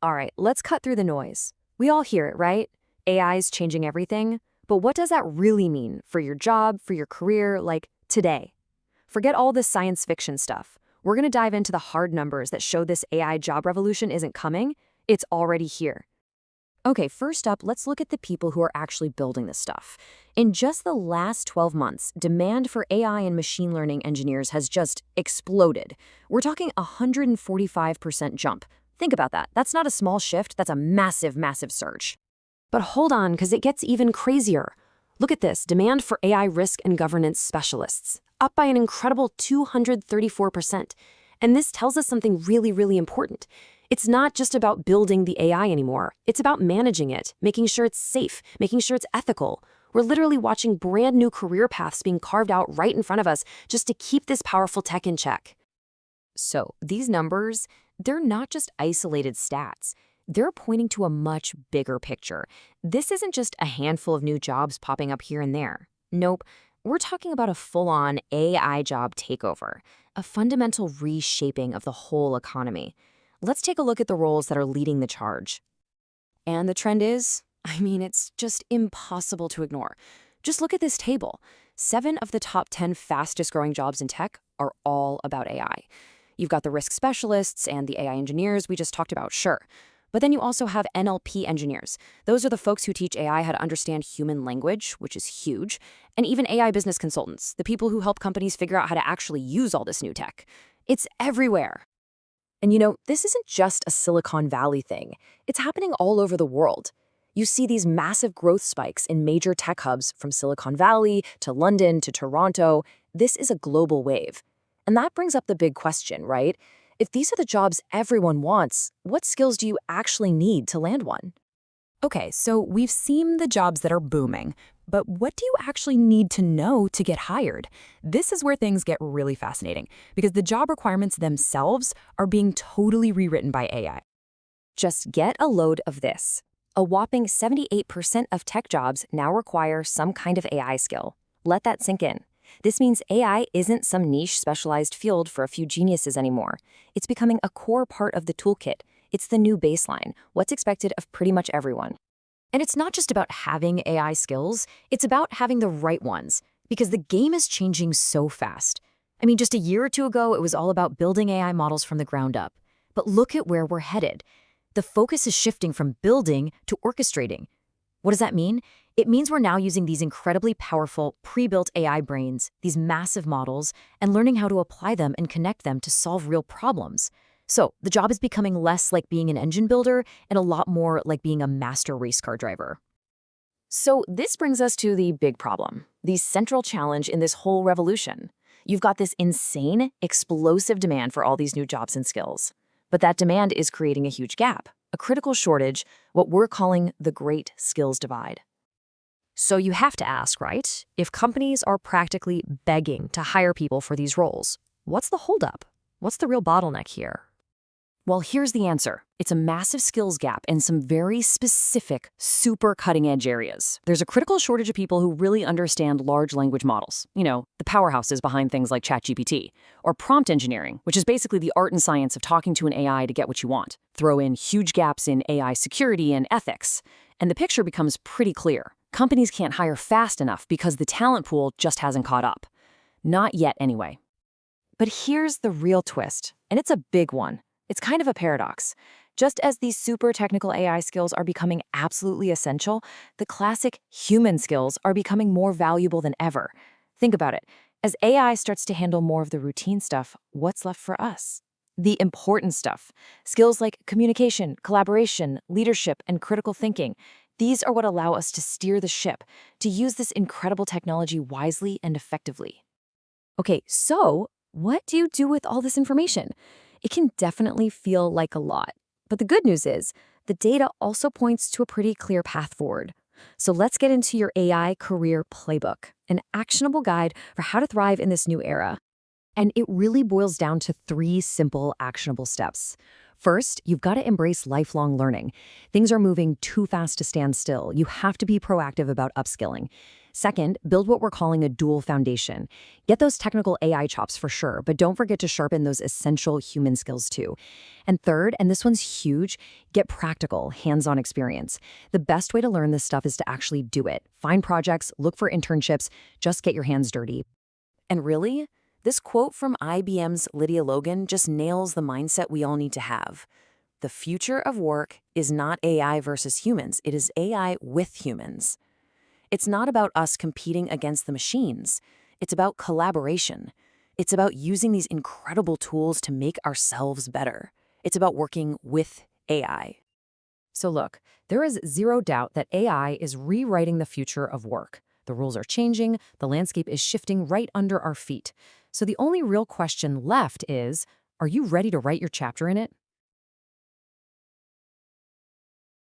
All right, let's cut through the noise. We all hear it, right? AI's changing everything. But what does that really mean for your job, for your career, like today? Forget all this science fiction stuff. We're going to dive into the hard numbers that show this AI job revolution isn't coming. It's already here. Okay, first up, let's look at the people who are actually building this stuff. In just the last 12 months, demand for AI and machine learning engineers has just exploded. We're talking a 145% jump. Think about that. That's not a small shift, that's a massive, massive surge. But hold on, because it gets even crazier. Look at this, demand for AI risk and governance specialists, up by an incredible 234%. And this tells us something really, really important. It's not just about building the AI anymore. It's about managing it, making sure it's safe, making sure it's ethical. We're literally watching brand new career paths being carved out right in front of us just to keep this powerful tech in check. So these numbers, they're not just isolated stats. They're pointing to a much bigger picture. This isn't just a handful of new jobs popping up here and there. Nope, we're talking about a full-on AI job takeover, a fundamental reshaping of the whole economy. Let's take a look at the roles that are leading the charge. And the trend is, it's just impossible to ignore. Just look at this table. 7 of the top 10 fastest growing jobs in tech are all about AI. You've got the risk specialists and the AI engineers we just talked about, sure. But then you also have NLP engineers. Those are the folks who teach AI how to understand human language, which is huge, and even AI business consultants, the people who help companies figure out how to actually use all this new tech. It's everywhere. And this isn't just a Silicon Valley thing. It's happening all over the world. You see these massive growth spikes in major tech hubs from Silicon Valley to London to Toronto. This is a global wave. And that brings up the big question, right? If these are the jobs everyone wants, what skills do you actually need to land one? Okay, so we've seen the jobs that are booming, but what do you actually need to know to get hired? This is where things get really fascinating, because the job requirements themselves are being totally rewritten by AI. Just get a load of this. A whopping 78% of tech jobs now require some kind of AI skill. Let that sink in. This means AI isn't some niche specialized field for a few geniuses anymore. It's becoming a core part of the toolkit. It's the new baseline, what's expected of pretty much everyone. And it's not just about having AI skills, it's about having the right ones, because the game is changing so fast. Just a year or two ago, it was all about building AI models from the ground up. But look at where we're headed. The focus is shifting from building to orchestrating. What does that mean? It means we're now using these incredibly powerful, pre-built AI brains, these massive models, and learning how to apply them and connect them to solve real problems. So the job is becoming less like being an engine builder and a lot more like being a master race car driver. So this brings us to the big problem, the central challenge in this whole revolution. You've got this insane, explosive demand for all these new jobs and skills. But that demand is creating a huge gap, a critical shortage, what we're calling the Great Skills Divide. So you have to ask, right? If companies are practically begging to hire people for these roles, what's the holdup? What's the real bottleneck here? Well, here's the answer. It's a massive skills gap in some very specific, super cutting-edge areas. There's a critical shortage of people who really understand large language models, the powerhouses behind things like ChatGPT, or prompt engineering, which is basically the art and science of talking to an AI to get what you want. Throw in huge gaps in AI security and ethics, and the picture becomes pretty clear. Companies can't hire fast enough because the talent pool just hasn't caught up. Not yet, anyway. But here's the real twist, and it's a big one. It's kind of a paradox. Just as these super technical AI skills are becoming absolutely essential, the classic human skills are becoming more valuable than ever. Think about it. As AI starts to handle more of the routine stuff, what's left for us? The important stuff. Skills like communication, collaboration, leadership, and critical thinking. These are what allow us to steer the ship, to use this incredible technology wisely and effectively. Okay, so what do you do with all this information? It can definitely feel like a lot. But the good news is, the data also points to a pretty clear path forward. So let's get into your AI career playbook, an actionable guide for how to thrive in this new era. And it really boils down to 3 simple, actionable steps. First, you've got to embrace lifelong learning. Things are moving too fast to stand still. You have to be proactive about upskilling. Second, build what we're calling a dual foundation. Get those technical AI chops for sure, but don't forget to sharpen those essential human skills too. And third, and this one's huge, get practical, hands-on experience. The best way to learn this stuff is to actually do it. Find projects, look for internships, just get your hands dirty. And really, this quote from IBM's Lydia Logan just nails the mindset we all need to have. The future of work is not AI versus humans, it is AI with humans. It's not about us competing against the machines. It's about collaboration. It's about using these incredible tools to make ourselves better. It's about working with AI. So look, there is zero doubt that AI is rewriting the future of work. The rules are changing, the landscape is shifting right under our feet. So the only real question left is, are you ready to write your chapter in it?